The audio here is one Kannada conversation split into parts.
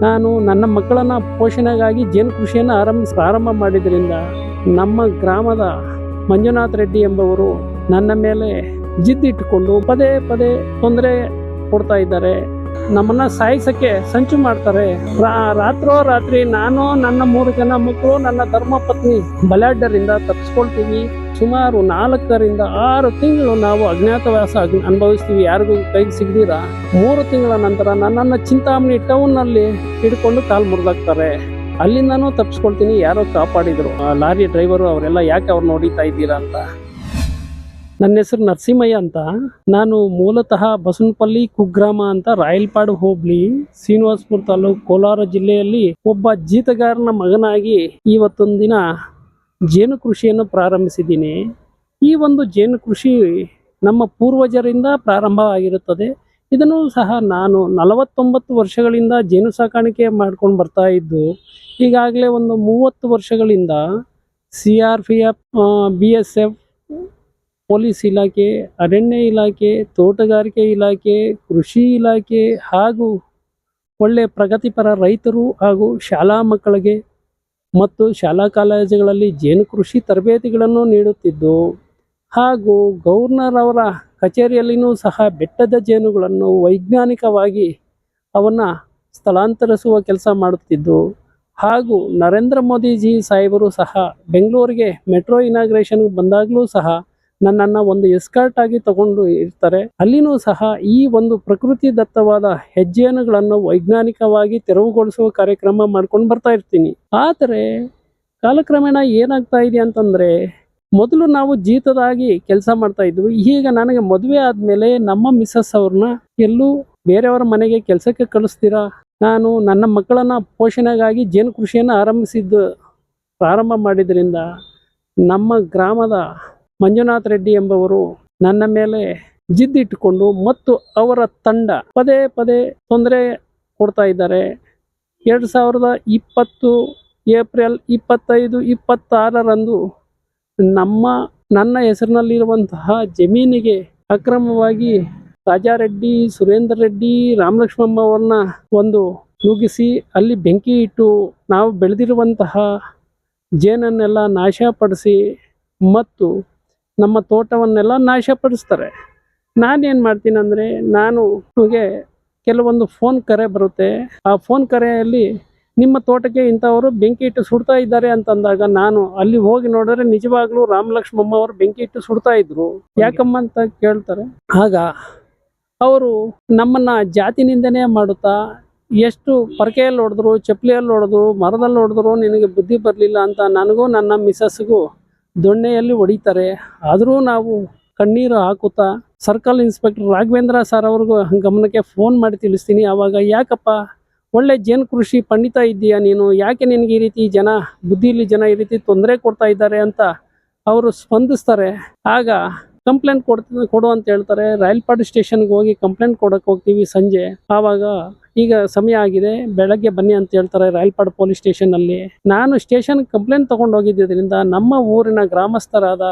ನಾನು ನನ್ನ ಮಕ್ಕಳನ್ನ ಪೋಷಣೆಗಾಗಿ ಜೇನು ಕೃಷಿಯನ್ನು ಪ್ರಾರಂಭ ಮಾಡಿದ್ರಿಂದ ನಮ್ಮ ಗ್ರಾಮದ ಮಂಜುನಾಥ್ ರೆಡ್ಡಿ ಎಂಬವರು ನನ್ನ ಮೇಲೆ ಜಿದ್ದಿಟ್ಟುಕೊಂಡು ಪದೇ ಪದೇ ತೊಂದರೆ ಕೊಡ್ತಾ ಇದ್ದಾರೆ. ನಮ್ಮನ್ನ ಸಾಯಿಸಕ್ಕೆ ಸಂಚು ಮಾಡ್ತಾರೆ. ರಾತ್ರಿ ನಾನು ನನ್ನ 3 ಜನ ಮಕ್ಕಳು ನನ್ನ ಧರ್ಮಪತ್ನಿ ಬಲಾಢ್ಯರಿಂದ ತಪ್ಪಿಸ್ಕೊಳ್ತೀವಿ. ಸುಮಾರು 4 ರಿಂದ 6 ತಿಂಗಳು ನಾವು ಅಜ್ಞಾತವಾಸ ಅನುಭವಿಸ್ತೀವಿ. ಯಾರಿಗೂ ಕೈಗೆ ಸಿಗದಿರ 3 ತಿಂಗಳ ನಂತರ ನನ್ನನ್ನು ಚಿಂತಾಮಣಿ ಟೌನ್ನಲ್ಲಿ ಹಿಡ್ಕೊಂಡು ಕಾಲು ಮುರಿದಾಕ್ತಾರೆ. ಅಲ್ಲಿಂದನೂ ತಪ್ಪಿಸ್ಕೊಳ್ತೀನಿ. ಯಾರೋ ಕಾಪಾಡಿದ್ರು, ಲಾರಿ ಡ್ರೈವರು ಅವರೆಲ್ಲ ಯಾಕೆ ಅವ್ರು ನೋಡಿತಾ ಇದ್ದೀರಾ ಅಂತ. ನನ್ನ ಹೆಸರು ನರಸಿಂಹಯ್ಯ ಅಂತ. ನಾನು ಮೂಲತಃ ಬಸವನಪಲ್ಲಿ ಕುಗ್ರಾಮ ಅಂತ ರಾಯಲಪಾಡು ಹೋಬಳಿ ಶ್ರೀನಿವಾಸಪುರ ತಾಲೂಕು ಕೋಲಾರ ಜಿಲ್ಲೆಯಲ್ಲಿ ಒಬ್ಬ ಜೀತಗಾರನ ಮಗನಾಗಿ ಇವತ್ತೊಂದು ದಿನ ಜೇನು ಕೃಷಿಯನ್ನು ಪ್ರಾರಂಭಿಸಿದ್ದೀನಿ. ಈ ಒಂದು ಜೇನು ಕೃಷಿ ನಮ್ಮ ಪೂರ್ವಜರಿಂದ ಪ್ರಾರಂಭ ಆಗಿರುತ್ತದೆ. ಇದನ್ನು ಸಹ ನಾನು 49 ವರ್ಷಗಳಿಂದ ಜೇನು ಸಾಕಾಣಿಕೆ ಮಾಡ್ಕೊಂಡು ಬರ್ತಾ ಇದ್ದು ಈಗಾಗಲೇ ಒಂದು 30 ವರ್ಷಗಳಿಂದ CRPF, BSF, ಪೊಲೀಸ್ ಇಲಾಖೆ, ಅರಣ್ಯ ಇಲಾಖೆ, ತೋಟಗಾರಿಕೆ ಇಲಾಖೆ, ಕೃಷಿ ಇಲಾಖೆ ಹಾಗೂ ಒಳ್ಳೆ ಪ್ರಗತಿಪರ ರೈತರು ಹಾಗೂ ಶಾಲಾ ಮಕ್ಕಳಿಗೆ ಮತ್ತು ಶಾಲಾ ಕಾಲೇಜುಗಳಲ್ಲಿ ಜೇನು ಕೃಷಿ ತರಬೇತಿಗಳನ್ನು ನೀಡುತ್ತಿದ್ದು ಹಾಗೂ ಗವರ್ನರ್ ಅವರ ಕಚೇರಿಯಲ್ಲಿಯೂ ಸಹ ಬೆಟ್ಟದ ಜೇನುಗಳನ್ನು ವೈಜ್ಞಾನಿಕವಾಗಿ ಅವನ್ನು ಸ್ಥಳಾಂತರಿಸುವ ಕೆಲಸ ಮಾಡುತ್ತಿದ್ದು ಹಾಗೂ ನರೇಂದ್ರ ಮೋದಿಜಿ ಸಾಹೇಬರು ಸಹ ಬೆಂಗಳೂರಿಗೆ ಮೆಟ್ರೋ ಇನಾಗ್ರೇಷನ್ಗೆ ಬಂದಾಗಲೂ ಸಹ ನನ್ನನ್ನು ಒಂದು ಎಸ್ಕಾರ್ಟ್ ಆಗಿ ತಗೊಂಡು ಇರ್ತಾರೆ. ಅಲ್ಲಿನೂ ಸಹ ಈ ಒಂದು ಪ್ರಕೃತಿ ದತ್ತವಾದ ಹೆಜ್ಜೆನುಗಳನ್ನು ವೈಜ್ಞಾನಿಕವಾಗಿ ತೆರವುಗೊಳಿಸುವ ಕಾರ್ಯಕ್ರಮ ಮಾಡ್ಕೊಂಡು ಬರ್ತಾ ಇರ್ತೀನಿ. ಆದರೆ ಕಾಲಕ್ರಮೇಣ ಏನಾಗ್ತಾ ಇದೆ ಅಂತಂದರೆ, ಮೊದಲು ನಾವು ಜೀತದಾಗಿ ಕೆಲಸ ಮಾಡ್ತಾ ಇದ್ವಿ. ಈಗ ನನಗೆ ಮದುವೆ ಆದಮೇಲೆ ನಮ್ಮ ಮಿಸ್ಸಸ್ ಅವ್ರನ್ನ ಎಲ್ಲೂ ಬೇರೆಯವರ ಮನೆಗೆ ಕೆಲಸಕ್ಕೆ ಕಳಿಸ್ತೀರಾ, ನಾನು ನನ್ನ ಮಕ್ಕಳನ್ನ ಪೋಷಣೆಗಾಗಿ ಜೇನು ಕೃಷಿಯನ್ನು ಪ್ರಾರಂಭ ಮಾಡಿದ್ರಿಂದ ನಮ್ಮ ಗ್ರಾಮದ ಮಂಜುನಾಥ್ ರೆಡ್ಡಿ ಎಂಬವರು ನನ್ನ ಮೇಲೆ ಜಿದ್ದಿಟ್ಟುಕೊಂಡು ಮತ್ತು ಅವರ ತಂಡ ಪದೇ ಪದೇ ತೊಂದರೆ ಕೊಡ್ತಾ ಇದ್ದಾರೆ. 2020 ಏಪ್ರಿಲ್ 25, 26ರಂದು ನನ್ನ ಹೆಸರಿನಲ್ಲಿರುವಂತಹ ಜಮೀನಿಗೆ ಅಕ್ರಮವಾಗಿ ರಾಜಾರೆಡ್ಡಿ, ಸುರೇಂದರ್ ರೆಡ್ಡಿ, ರಾಮಲಕ್ಷ್ಮಮ್ಮ ಅವ್ರನ್ನ ಒಂದು ನುಗ್ಗಿಸಿ ಅಲ್ಲಿ ಬೆಂಕಿ ಇಟ್ಟು ನಾವು ಬೆಳೆದಿರುವಂತಹ ಜೇನನ್ನೆಲ್ಲ ನಾಶಪಡಿಸಿ ಮತ್ತು ನಮ್ಮ ತೋಟವನ್ನೆಲ್ಲ ನಾಶಪಡಿಸ್ತಾರೆ. ನಾನೇನು ಮಾಡ್ತೀನಿ ಅಂದರೆ, ನನಗೆ ಕೆಲವೊಂದು ಫೋನ್ ಕರೆ ಬರುತ್ತೆ. ಆ ಫೋನ್ ಕರೆಯಲ್ಲಿ ನಿಮ್ಮ ತೋಟಕ್ಕೆ ಇಂಥವರು ಬೆಂಕಿ ಇಟ್ಟು ಸುಡ್ತಾ ಇದ್ದಾರೆ ಅಂತಂದಾಗ ನಾನು ಅಲ್ಲಿ ಹೋಗಿ ನೋಡಿದ್ರೆ ನಿಜವಾಗ್ಲೂ ರಾಮಲಕ್ಷ್ಮಮ್ಮ ಅವರು ಬೆಂಕಿ ಇಟ್ಟು ಸುಡ್ತಾ ಇದ್ರು. ಯಾಕಮ್ಮ ಅಂತ ಕೇಳ್ತಾರೆ. ಆಗ ಅವರು ನಮ್ಮನ್ನು ಜಾತಿನಿಂದನೇ ಮಾಡುತ್ತಾ ಎಷ್ಟು ಪರಕೆಯಲ್ಲಿ ಹೊಡೆದ್ರು, ಚಪ್ಪಲಿಯಲ್ಲಿ ಹೊಡೆದ್ರು, ಮರದಲ್ಲಿ ಹೊಡೆದ್ರು, ನಿನಗೆ ಬುದ್ಧಿ ಬರಲಿಲ್ಲ ಅಂತ ನನಗೂ ನನ್ನ ಮಿಸ್ಸಸ್ಗೂ ದೊಣ್ಣೆಯಲ್ಲಿ ಹೊಡಿತಾರೆ. ಆದರೂ ನಾವು ಕಣ್ಣೀರು ಹಾಕುತ್ತಾ ಸರ್ಕಲ್ ಇನ್ಸ್ಪೆಕ್ಟರ್ ರಾಘವೇಂದ್ರ ಸರ್ ಅವ್ರಿಗೂ ಗಮನಕ್ಕೆ ಫೋನ್ ಮಾಡಿ ತಿಳಿಸ್ತೀನಿ. ಆವಾಗ ಯಾಕಪ್ಪ ಒಳ್ಳೆ ಜೇನು ಕೃಷಿ ಪಂಡಿತ ಇದ್ದೀಯಾ ನೀನು, ಯಾಕೆ ನಿನಗೆ ಈ ರೀತಿ ಬುದ್ಧಿಲಿ ಜನ ಈ ರೀತಿ ತೊಂದರೆ ಕೊಡ್ತಾ ಇದ್ದಾರೆ ಅಂತ ಅವರು ಸ್ಪಂದಿಸ್ತಾರೆ. ಆಗ ಕಂಪ್ಲೇಂಟ್ ಕೊಡು ಅಂತ ಹೇಳ್ತಾರೆ. ರಾಯಲಪಾಡು ಸ್ಟೇಷನ್ಗೆ ಹೋಗಿ ಕಂಪ್ಲೇಂಟ್ ಕೊಡೋಕ್ಕೆ ಹೋಗ್ತೀವಿ ಸಂಜೆ. ಆವಾಗ ಈಗ ಸಮಯ ಆಗಿದೆ, ಬೆಳಗ್ಗೆ ಬನ್ನಿ ಅಂತ ಹೇಳ್ತಾರೆ ರಾಯಲಪಾಡು ಪೊಲೀಸ್ ಸ್ಟೇಷನ್ನಲ್ಲಿ. ನಾನು ಸ್ಟೇಷನ್ಗೆ ಕಂಪ್ಲೇಂಟ್ ತೊಗೊಂಡು ಹೋಗಿದ್ದರಿಂದ ನಮ್ಮ ಊರಿನ ಗ್ರಾಮಸ್ಥರಾದ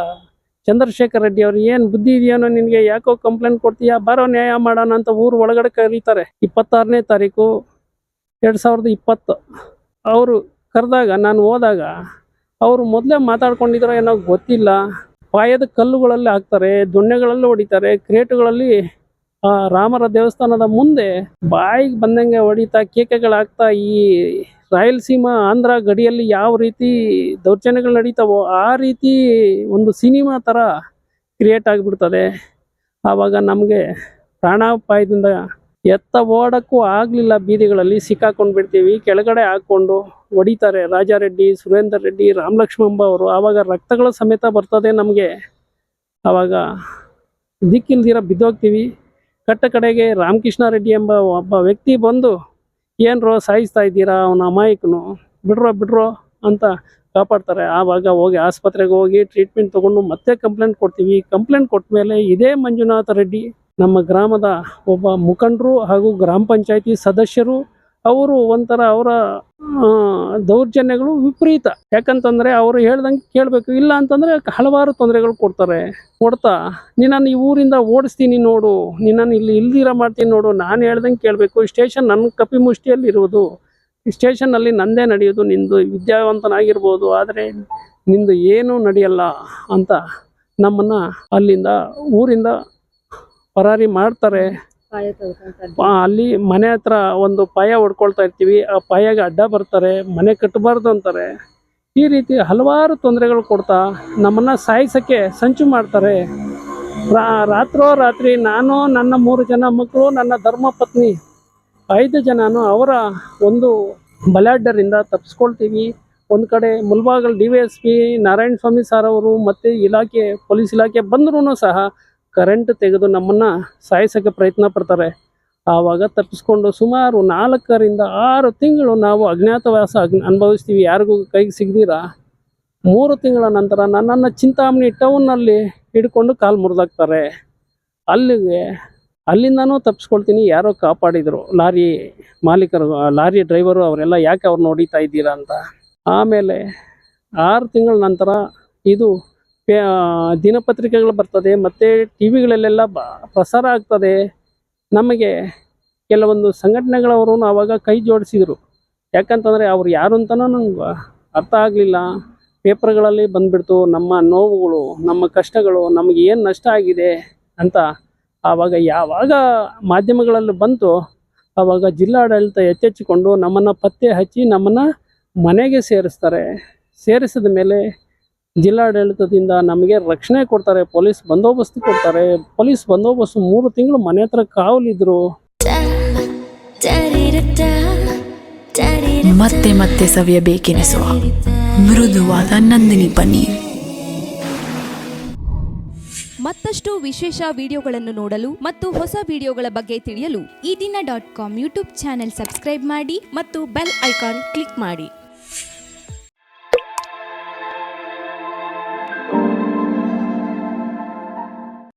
ಚಂದ್ರಶೇಖರ್ ರೆಡ್ಡಿ ಅವರು, ಏನು ಬುದ್ಧಿ ಇದೆಯೇನೋ ನಿನಗೆ, ಯಾಕೋ ಕಂಪ್ಲೇಂಟ್ ಕೊಡ್ತೀಯಾ, ಬಾರೋ ನ್ಯಾಯ ಮಾಡೋಣ ಅಂತ ಊರು ಒಳಗಡೆ ಕರೀತಾರೆ. 26ನೇ ತಾರೀಕು 2020 ಅವರು ಕರೆದಾಗ ನಾನು ಹೋದಾಗ ಅವರು ಮೊದಲೇ ಮಾತಾಡ್ಕೊಂಡಿದ್ರೋ ಏನೋ ಗೊತ್ತಿಲ್ಲ. ಪಾಯದ ಕಲ್ಲುಗಳಲ್ಲಿ ಹಾಕ್ತಾರೆ, ದೊಣ್ಣೆಗಳಲ್ಲಿ ಹೊಡಿತಾರೆ, ಕ್ರೇಟುಗಳಲ್ಲಿ ರಾಮರ ದೇವಸ್ಥಾನದ ಮುಂದೆ ಬಾಯಿಗೆ ಬಂದಂಗೆ ಹೊಡಿತಾ ಕೇಕೆಗಳಾಗ್ತಾ ಈ ರಾಯಲಸೀಮಾ ಆಂಧ್ರ ಗಡಿಯಲ್ಲಿ ಯಾವ ರೀತಿ ದೌರ್ಜನ್ಯಗಳು ನಡೀತಾವೋ ಆ ರೀತಿ ಒಂದು ಸಿನಿಮಾ ಥರ ಕ್ರಿಯೇಟ್ ಆಗಿಬಿಡ್ತದೆ. ಆವಾಗ ನಮಗೆ ಪ್ರಾಣಾಪಾಯದಿಂದ ಓಡೋಕ್ಕೂ ಆಗಲಿಲ್ಲ, ಬೀದಿಗಳಲ್ಲಿ ಸಿಕ್ಕಾಕೊಂಡು ಬಿಡ್ತೀವಿ. ಕೆಳಗಡೆ ಹಾಕ್ಕೊಂಡು ಹೊಡಿತಾರೆ ರಾಜಾರೆಡ್ಡಿ, ಸುರೇಂದರ್ ರೆಡ್ಡಿ, ರಾಮಲಕ್ಷ್ಮಮ್ಮ ಅವರು. ಆವಾಗ ರಕ್ತಗಳ ಸಮೇತ ಬರ್ತದೆ ನಮಗೆ. ಆವಾಗ ದಿಕ್ಕಿಲ್ದಿರ ಬಿದ್ದೋಗ್ತೀವಿ. ಕಡೆಗೆ ರಾಮಕೃಷ್ಣ ರೆಡ್ಡಿ ಎಂಬ ಒಬ್ಬ ವ್ಯಕ್ತಿ ಬಂದು, ಏನ್ರೋ ಸಾಯಿಸ್ತಾ ಇದ್ದೀರಾ, ಅವನ ಅಮಾಯಕನು, ಬಿಡ್ರೋ ಅಂತ ಕಾಪಾಡ್ತಾರೆ. ಆವಾಗ ಹೋಗಿ ಆಸ್ಪತ್ರೆಗೆ ಹೋಗಿ ಟ್ರೀಟ್ಮೆಂಟ್ ತೊಗೊಂಡು ಮತ್ತೆ ಕಂಪ್ಲೇಂಟ್ ಕೊಡ್ತೀವಿ. ಕಂಪ್ಲೇಂಟ್ ಕೊಟ್ಟ ಮೇಲೆ ಇದೇ ಮಂಜುನಾಥ ರೆಡ್ಡಿ ನಮ್ಮ ಗ್ರಾಮದ ಒಬ್ಬ ಮುಖಂಡರು ಹಾಗೂ ಗ್ರಾಮ ಪಂಚಾಯತಿ ಸದಸ್ಯರು ಅವರು ಒಂಥರ ಅವರ ದೌರ್ಜನ್ಯಗಳು ವಿಪರೀತ. ಯಾಕಂತಂದರೆ ಅವರು ಹೇಳ್ದಂಗೆ ಕೇಳಬೇಕು, ಇಲ್ಲ ಅಂತಂದರೆ ಹಲವಾರು ತೊಂದರೆಗಳು ಕೊಡ್ತಾ ನಿನ್ನನ್ನು ಈ ಊರಿಂದ ಓಡಿಸ್ತೀನಿ ನೋಡು, ನಿನ್ನನ್ನು ಇಲ್ಲಿ ಇಲ್ದಿರ ಮಾಡ್ತೀನಿ ನೋಡು, ನಾನು ಹೇಳ್ದಂಗೆ ಕೇಳಬೇಕು, ಸ್ಟೇಷನ್ ನನ್ನ ಕಪಿ ಮುಷ್ಟಿಯಲ್ಲಿ ಇರುವುದು, ಸ್ಟೇಷನ್ನಲ್ಲಿ ನಂದೇ ನಡೆಯೋದು, ನಿಂದು ವಿದ್ಯಾವಂತನಾಗಿರ್ಬೋದು ಆದರೆ ನಿಂದು ಏನೂ ನಡೆಯಲ್ಲ ಅಂತ ನಮ್ಮನ್ನು ಅಲ್ಲಿಂದ ಊರಿಂದ ಪರಾರಿ ಮಾಡ್ತಾರೆ. ಅಲ್ಲಿ ಮನೆ ಹತ್ರ ಒಂದು ಪಾಯ ಹೊಡ್ಕೊಳ್ತಾ ಇರ್ತೀವಿ, ಆ ಪಾಯಾಗೆ ಅಡ್ಡ ಬರ್ತಾರೆ, ಮನೆ ಕಟ್ಟಬಾರ್ದು ಅಂತಾರೆ. ಈ ರೀತಿ ಹಲವಾರು ತೊಂದರೆಗಳು ಕೊಡ್ತಾ ನಮ್ಮನ್ನು ಸಾಯಿಸೋಕ್ಕೆ ಸಂಚು ಮಾಡ್ತಾರೆ. ರಾತ್ರಿ ನಾನು, ನನ್ನ 3 ಜನ ಮಕ್ಕಳು, ನನ್ನ ಧರ್ಮಪತ್ನಿ 5 ಜನನು ಅವರ ಒಂದು ಬಲಾಢ್ಯರಿಂದ ತಪ್ಪಿಸ್ಕೊಳ್ತೀವಿ. ಒಂದು ಕಡೆ ಮುಲ್ಬಾಗಲ್ DYSP ನಾರಾಯಣ ಸ್ವಾಮಿ ಸರ್ ಅವರು ಮತ್ತು ಪೊಲೀಸ್ ಇಲಾಖೆ ಬಂದ್ರೂ ಸಹ ಕರೆಂಟ್ ತೆಗೆದು ನಮ್ಮನ್ನು ಸಾಯಿಸೋಕ್ಕೆ ಪ್ರಯತ್ನ ಪಡ್ತಾರೆ. ಆವಾಗ ತಪ್ಪಿಸ್ಕೊಂಡು ಸುಮಾರು 4 ರಿಂದ 6 ತಿಂಗಳು ನಾವು ಅಜ್ಞಾತವಾಸ ಅನುಭವಿಸ್ತೀವಿ, ಯಾರಿಗೂ ಕೈಗೆ ಸಿಗದಿರ. 3 ತಿಂಗಳ ನಂತರ ನನ್ನನ್ನು ಚಿಂತಾಮಣಿ ಟೌನ್ನಲ್ಲಿ ಹಿಡ್ಕೊಂಡು ಕಾಲು ಮುರಿದಾಕ್ತಾರೆ. ಅಲ್ಲಿಂದನೂ ತಪ್ಪಿಸ್ಕೊಳ್ತೀನಿ, ಯಾರೋ ಕಾಪಾಡಿದರು, ಲಾರಿ ಮಾಲೀಕರು, ಲಾರಿ ಡ್ರೈವರು ಅವರೆಲ್ಲ ಯಾಕೆ ಅವ್ರನ್ನ ಹೊಡಿತಾ ಇದ್ದೀರಾ ಅಂತ. ಆಮೇಲೆ 6 ತಿಂಗಳ ನಂತರ ಇದು ದಿನಪತ್ರಿಕೆಗಳು ಬರ್ತದೆ ಮತ್ತು ಟಿ ವಿಗಳಲ್ಲೆಲ್ಲ ಪ್ರಸಾರ ಆಗ್ತದೆ. ನಮಗೆ ಕೆಲವೊಂದು ಸಂಘಟನೆಗಳವರು ಆವಾಗ ಕೈ ಜೋಡಿಸಿದರು. ಯಾಕಂತಂದರೆ ಅವ್ರು ಯಾರು ಅಂತಲೂ ನಂಗೆ ಅರ್ಥ ಆಗಲಿಲ್ಲ. ಪೇಪರ್ಗಳಲ್ಲಿ ಬಂದುಬಿಡ್ತು ನಮ್ಮ ನೋವುಗಳು, ನಮ್ಮ ಕಷ್ಟಗಳು, ನಮಗೆ ಏನು ನಷ್ಟ ಆಗಿದೆ ಅಂತ. ಆವಾಗ ಯಾವಾಗ ಮಾಧ್ಯಮಗಳಲ್ಲಿ ಬಂತು ಆವಾಗ ಜಿಲ್ಲಾಡಳಿತ ಎಚ್ಚೆತ್ತುಕೊಂಡು ನಮ್ಮನ್ನು ಪತ್ತೆ ಹಚ್ಚಿ ನಮ್ಮನ್ನು ಮನೆಗೆ ಸೇರಿಸ್ತಾರೆ. ಸೇರಿಸಿದ ಮೇಲೆ ಜಿಲ್ಲಾಡಳಿತದಿಂದ ನಮಗೆ ರಕ್ಷಣೆ ಕೊಡ್ತಾರೆ, ಪೊಲೀಸ್ ಬಂದೋಬಸ್ತ್ ಕೊಡ್ತಾರೆ. ಪೊಲೀಸ್ ಬಂದೋಬಸ್ತ್ 3 ತಿಂಗಳು ಮನೆ ಹತ್ರ ಕಾವಲಿದ್ರು. ಮತ್ತೆ ಮತ್ತೆ ಸವಿಯಬೇಕೆನಿಸುವ ಮೃದುವಾದ ನಂದಿನಿ ಪನ್ನೀರ್. ಮತ್ತಷ್ಟು ವಿಶೇಷ ವಿಡಿಯೋಗಳನ್ನು ನೋಡಲು ಮತ್ತು ಹೊಸ ವಿಡಿಯೋಗಳ ಬಗ್ಗೆ ತಿಳಿಯಲು ಈ ದಿನ .com ಯೂಟ್ಯೂಬ್ ಚಾನೆಲ್ ಸಬ್ಸ್ಕ್ರೈಬ್ ಮಾಡಿ ಮತ್ತು ಬೆಲ್ ಐಕಾನ್ ಕ್ಲಿಕ್ ಮಾಡಿ.